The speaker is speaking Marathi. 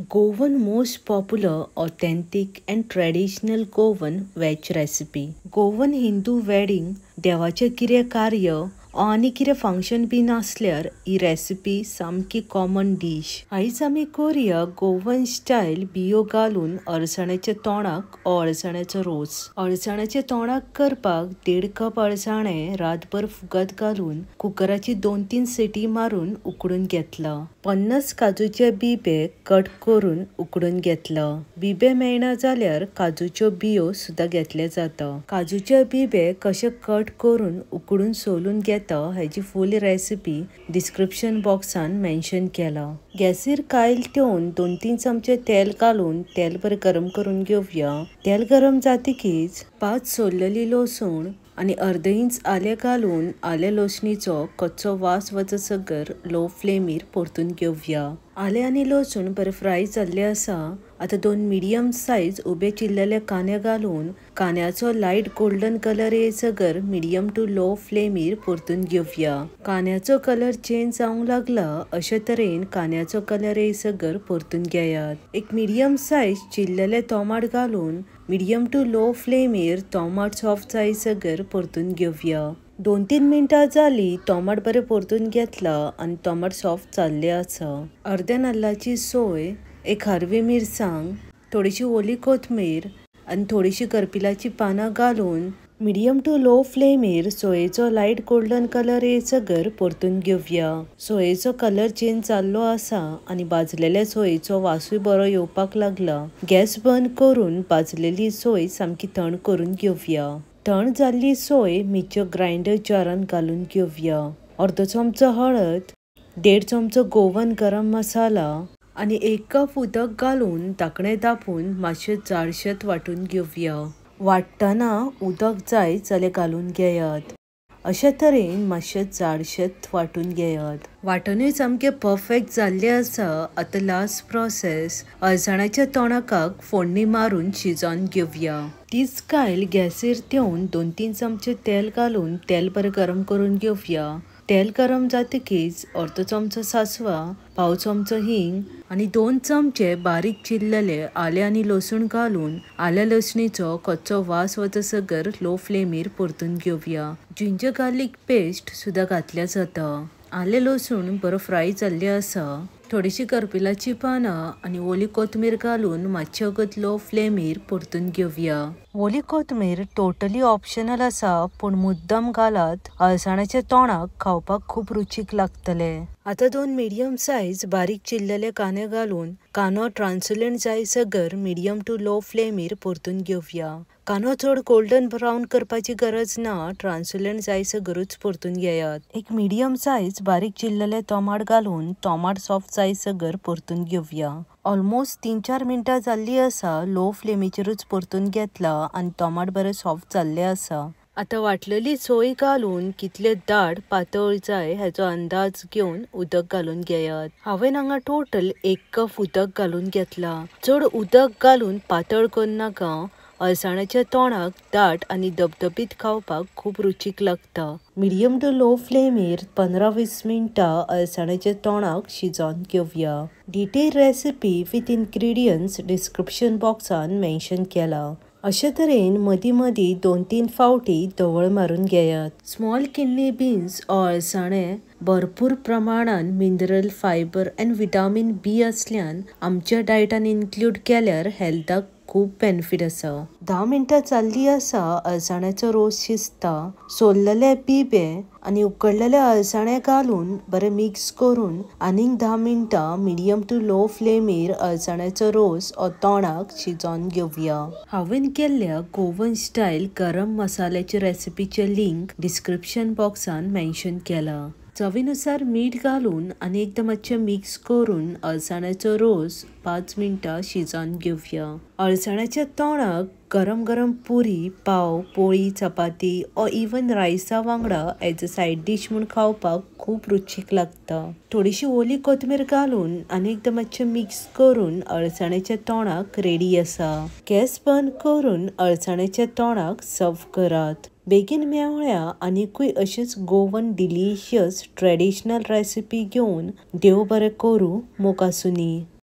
Goan most popular, authentic and traditional Goan veg recipe. Goan Hindu wedding देवाचे कितें कार्य आनी कितें फंक्शन बीन आसल्यार ही रेसिपी सामकी कॉमन डिश. आयज आमी करूया गोवन स्टायल बियो घालून अळसाण्याच्या तोंडाक अळसाण्याचो रोस. अळसाण्याच्या तोंडाक करपाक 1.5 कप अळसाणे रातभर फुगत घालून कुकराची 2-3 सिटी मारून उकडून घेतला. 50 काजूचे बिबे कट करून उकडून घेतला. बिबे मेळना जाल्यार काजूच्यो बियो सुद्धा घेतले जाता. काजूचे बिबे कशे कट करून उकडून सोलून घेता हेची फुल रेसिपी डिस्क्रिप्शन बॉक्सान मेन्शन केला. गॅसीर कायल ठेवून 2-3 चमचे तेल घालून तेल बरें गरम करून घेवया. तेल गरम जातकीच 5 सोललेली लसूण आणि अर्द इंच आले घालून आले लसणीचो कच्चो वास वचसर लो फ्लेमीर परतून घेवया. आले आणि लसूण बरे फ्राय जाल्ले आसा. आता 2 मिडियम साइज उबे चिरलेले कांदे घालून कांद्याचो लाईट गोल्डन कलर येसगर मिडियम टू लो फ्लेमीर परतून घेवया. कांद्याचो कलर चेंज जावंक लागला अशे तरेन कांद्याचो कलर येसगर परतून घेयात. एक मिडियम साइज चिरलेले टोमाट घालून मिडियम टू लो फ्लेमीर टोमाट सॉफ्ट जायसगर परतून घेवया. 2-3 मिनटां जाली. टोमाट बरें परतून घेतला आणि टोमाट सॉफ्ट जाल्ले आसा. अर्दे नाल्लाची सोय, एक हरवी मिरसांग, थोडीशी ओली कोथमीर आणि थोडीशी करपिलाची पानां घालून मिडियम टू लो फ्लेमीर सोयेचो लाईट गोल्डन कलर येसगर परतून घेवया. सोयेचो कलर चेंज जाल्लो आसा आणि भाजलेल्या सोयेचो वासूय बरो येवपाक लागला. गॅस बंद करून भाजलेली सोय सामकी थंड करून घेवया. थंड जाल्ली सोय मिक्सर ग्राइंडर जारान घालून घेवया. अर्दो चमचो हळद, 1.5 चमचो गोवन गरम मसाला आणि 1 कप उदक घालून धाकणे धापून मातशें जाडशेत वांटून घेवया. वाटतना उदक जाय जाल्यार घालून घेयात. अशे तरेन मातशें जाडशेत वांटून घेयात. वांटूनय सामके परफेक्ट जाल्ले आसा. आतां लास्ट प्रोसेस, अळसाण्याच्या तोंडाक फोडणी मारून शिजोवन घेवया. तीच कायल गॅसीर ठेवून 2-3 चमचे तेल घालून तेल बरें गरम करून घेवया. तेल गरम जातकीच अर्दो चमचो सासवा, पाव चमचो हिंग आणि 2 चमचे बारीक चिरलेले आले आणि लसूण घालून आल्या लसणीचो कच्चो वास वचसगर लो फ्लेमीर परतून घेवया. जिंजर गार्लिक पेस्ट सुद्धा घातल्या जाता. आले लसूण बरो फ्राय जाल्ले आसा. थोडीशी करपिलाची पानां आणि ओली कोथमीर घालून मातशे वगत लो फ्लेमीर परतून घेवया. ओली कोथमीर टोटली ऑप्शनल आसा पण मुद्दाम घालात. अळसाण्याच्या तोंडाक खावपाक खूप रुचीक लागतले. आता 2 मिडियम साइज बारीक चिरलेले कांदे घालून कांदो ट्रान्सलंट जायसगर मिडियम टू लो फ्लेमीर परतून घेवया. कांदो चड गोल्डन ब्राउन करपाची गरज ना. ट्रान्सलंट जायसगरूच परतून घेयात. एक मिडियम साइज बारीक चिरलेले टोमाट घालून टोमाट सॉफ्ट जायसगर परतून घेवया. ऑलमोस्ट 3-4 मिनटां जाल्ली आसा. लो फ्लेमीचेरूच परतून घेतला आणि टोमाट बरे सॉफ्ट जाल्ले आसा. आता वाटलेली सोय घालून कितले दाट पातळ जाय हेचो अंदाज घेवन उदक घालून घेयात. हांवें हांगा टोटल 1 कप उदक घालून घेतला. चड उदक घालून पातळ करनाका. अळसाण्याच्या तोंडाक दाट आणि धबधबीत खावपाक खूप रुचीक लागता. मिडियम टू लो फ्लेमीर 15-20 मिनटां अळसाण्याच्या तोंडाक शिजोवन घेवया. Detail recipe with ingredients description बॉक्सान मेन्शन केला. अशे तरेन मदीं मदीं 2-3 फावटी धवळ मारून घेयात. स्मॉल किडनी बीन्स अळसाणे भरपूर प्रमाणात मिनरल, फायबर आणि विटामिन बी असल्यान आमच्या डायटान इन्क्लूड केल्यार हेल्थाक खूप बेनिफिट आसा. 10 मिनटां जाल्ली आसा. अळसाण्याचो रोस शिजता. सोललेले बिबे आणि उकडलेले अळसाणे घालून बरें मिक्स करून आनीक 10 मिनटां मिडियम टू लो फ्लेमीर अळसाण्याचो रोस तोंडाक शिजोवन घेवया. हांवें केल्ल्या गोवन स्टायल गरम मसाल्याची रेसिपीचे लिंक डिस्क्रिप्शन बॉक्सान मेन्शन केला. चवीनुसार मीठ घालून आणि एकदा मातशें मिक्स करून अळसाण्याचो रोस 5 मिनटां शिजोवन घेवया. अळसाण्याच्या तोंडाक गरम गरम पुरी, पाव, पोळी, चपाती ओ इवन रायसा वांगडा एज अ सायड डिश म्हणून खावपाक खूप रुचीक लागता. थोडीशी ओली कोथमीर घालून आणि एकदा मातशें मिक्स करून अळसाण्याच्या तोंडाक रेडी आसा. गॅस बंद करून अळसाण्याच्या तोंडाक सर्व करात. बेगीन मेवळ्या आनीकूय अशीच गोवन डिलिशियस ट्रेडिशनल रेसिपी घेवन देव बरें करूं. मोग आसूनी.